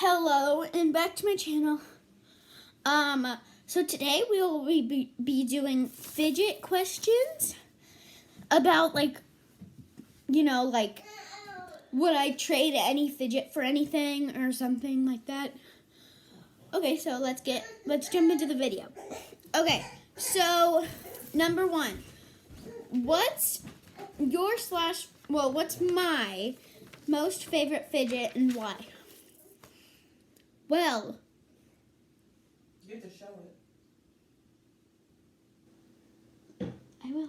Hello and back to my channel. So today we will be doing fidget questions about like would I trade any fidget for anything or something like that. Okay, so let's jump into the video. Okay, so number one, what's my most favorite fidget and why? Well, you have to show it. I will.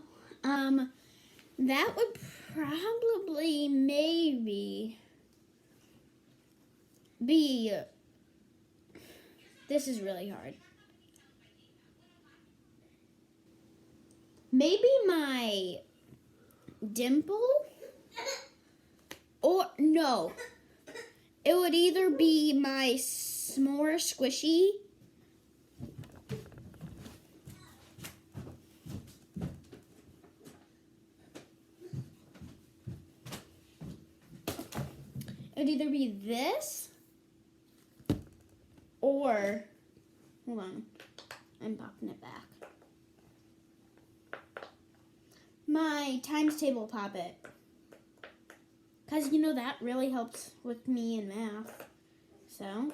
That would probably maybe be. This is really hard. Maybe my dimple, or no. It would either be my s'more squishy it would either be this or, hold on, I'm popping it back. My times table poppet. Because, that really helps with me in math. So,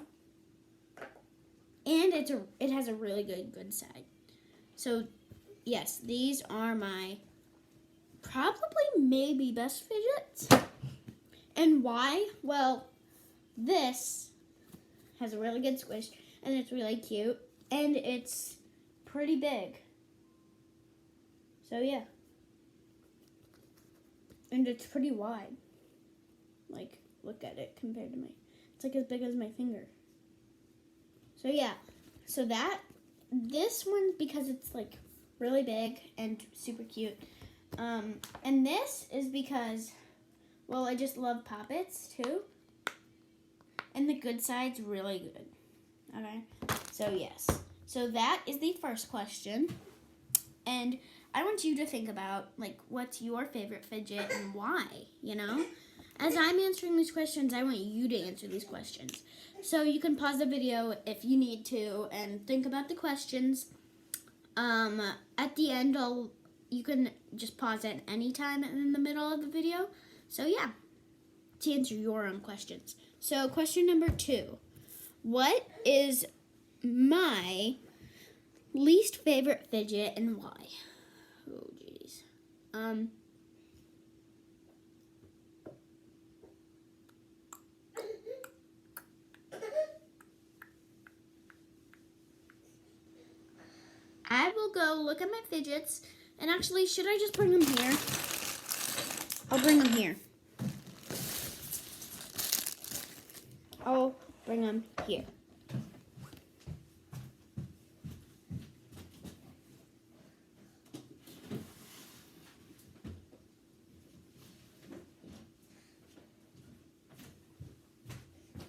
and it has a really good side. So, yes, these are my probably maybe best fidgets. And why? Well, this has a really good squish, and it's really cute, and it's pretty big. So, yeah. And it's pretty wide. Like, look at it compared to it's like as big as my finger. So yeah, so this one, because it's like really big and super cute. And this is because, well, I just love poppets too. And the good side's really good. Okay, so yes. So that is the first question. And I want you to think about, like, what's your favorite fidget and why, As I'm answering these questions, I want you to answer these questions. So you can pause the video if you need to and think about the questions. At the end, you can just pause at any time in the middle of the video. So yeah, to answer your own questions. So question number 2. What is my least favorite fidget and why? Oh, jeez. I will go look at my fidgets. And actually, should I just bring them here? I'll bring them here. I'll bring them here.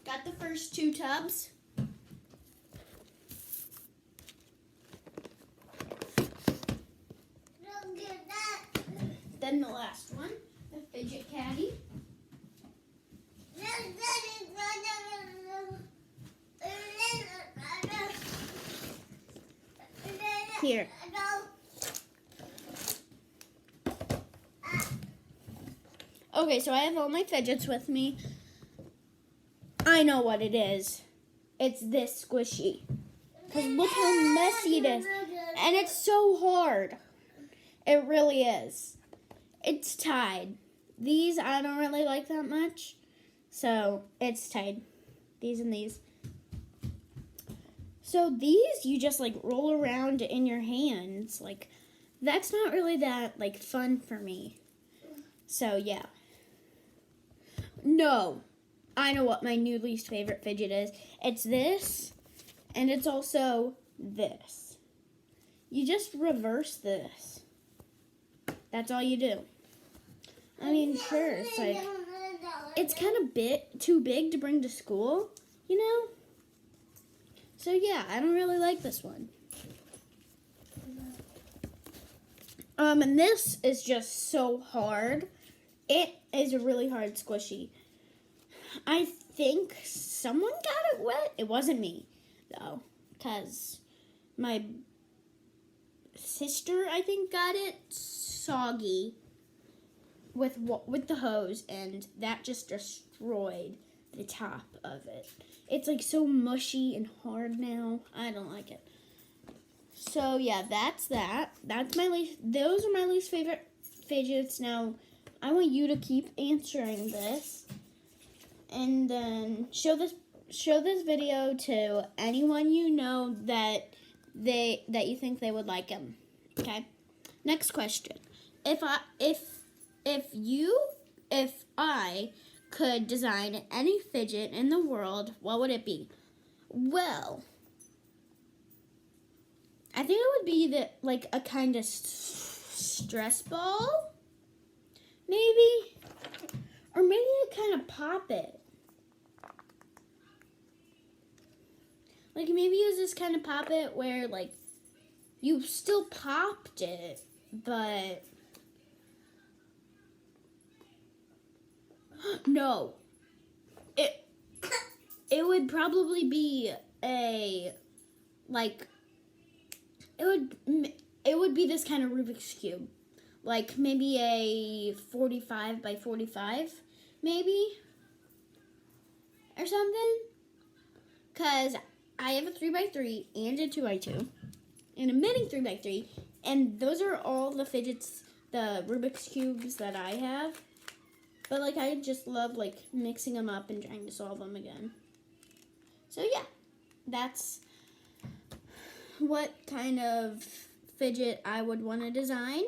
Got the first 2 tubs. Then the last one, the fidget caddy. Here. Okay, so I have all my fidgets with me. I know what it is. It's this squishy. Because look how messy it is. And it's so hard. It really is. It's tied. These I don't really like that much. So it's tied. These and these. So these you just like roll around in your hands. Like, that's not really that like fun for me. So yeah. No. I know what my new least favorite fidget is. It's this, and it's also this. You just reverse this. That's all you do. I mean, sure, it's kind of too big to bring to school, So yeah, I don't really like this one. And this is just so hard. It is a really hard squishy. I think someone got it wet. It wasn't me, though, because my sister, I think, got it soggy with the hose, and that just destroyed the top of it. It's like so mushy and hard now. I don't like it. So yeah, that's that. That's my least. Those are my least favorite fidgets. Now, I want you to keep answering this, and then show this video to anyone you know that you think they would like them. Okay. Next question. If I could design any fidget in the world, what would it be? Well, I think it would be a kind of stress ball, maybe, or maybe a kind of pop it. Like maybe it was this kind of pop it where like you still popped it, but no, it would probably be it would be this kind of Rubik's Cube. Like maybe a 45 by 45, maybe, or something. Because I have a 3x3 and a 2x2 and a mini 3x3, and those are all the fidgets, the Rubik's Cubes that I have. But like I just love like mixing them up and trying to solve them again. So yeah, that's what kind of fidget I would want to design.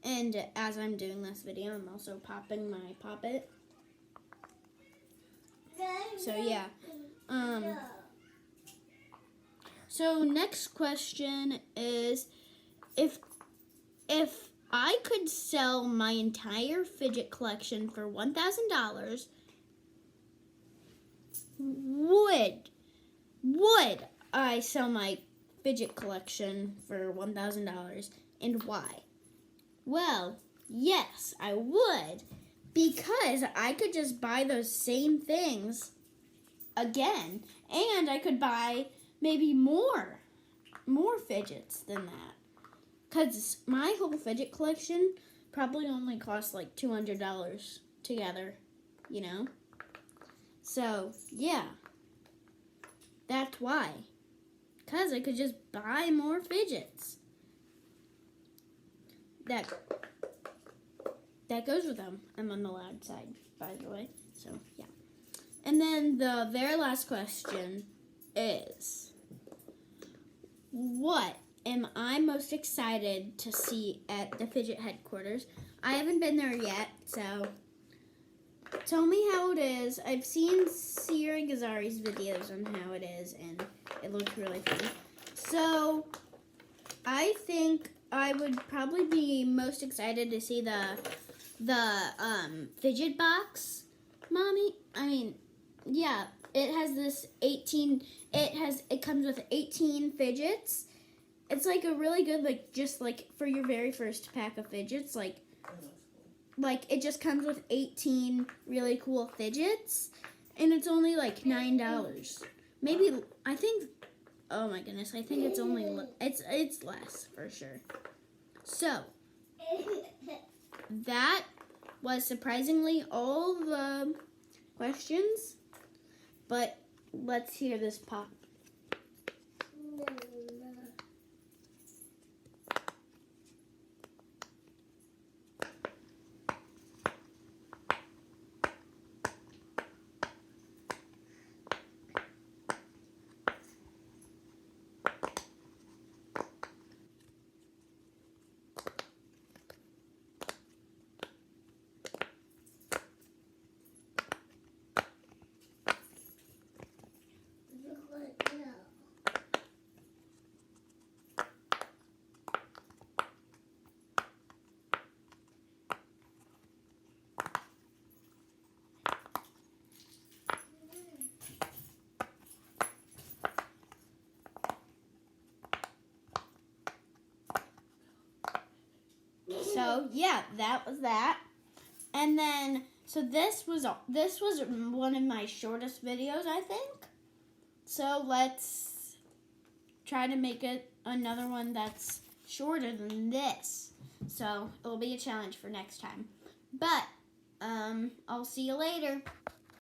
And as I'm doing this video, I'm also popping my Pop-It. So yeah. So next question is, if I could sell my entire fidget collection for $1,000, would I sell my fidget collection for $1,000, and why? Well, yes, I would, because I could just buy those same things again, and I could buy maybe more fidgets than that. Because my whole fidget collection probably only costs like $200 together, you know? So, yeah. That's why. Because I could just buy more fidgets. That goes with them. I'm on the loud side, by the way. So, yeah. And then the very last question is, what am I most excited to see at the Fidget headquarters? I haven't been there yet, so tell me how it is. I've seen Sierra Gazari's videos on how it is, and it looks really fun. So I think I would probably be most excited to see the fidget box, Mommy. I mean, yeah, it has this 18. It comes with 18 fidgets. It's like a really good, like, just like for your very first pack of fidgets, like it just comes with 18 really cool fidgets, and it's only like $9. Maybe, I think, oh my goodness, I think it's only, it's less for sure. So, that was surprisingly all the questions, but let's hear this pop. So, yeah, that was that. And then, So this was one of my shortest videos, I think. So let's try to make it another one that's shorter than this. So it'll be a challenge for next time. But I'll see you later.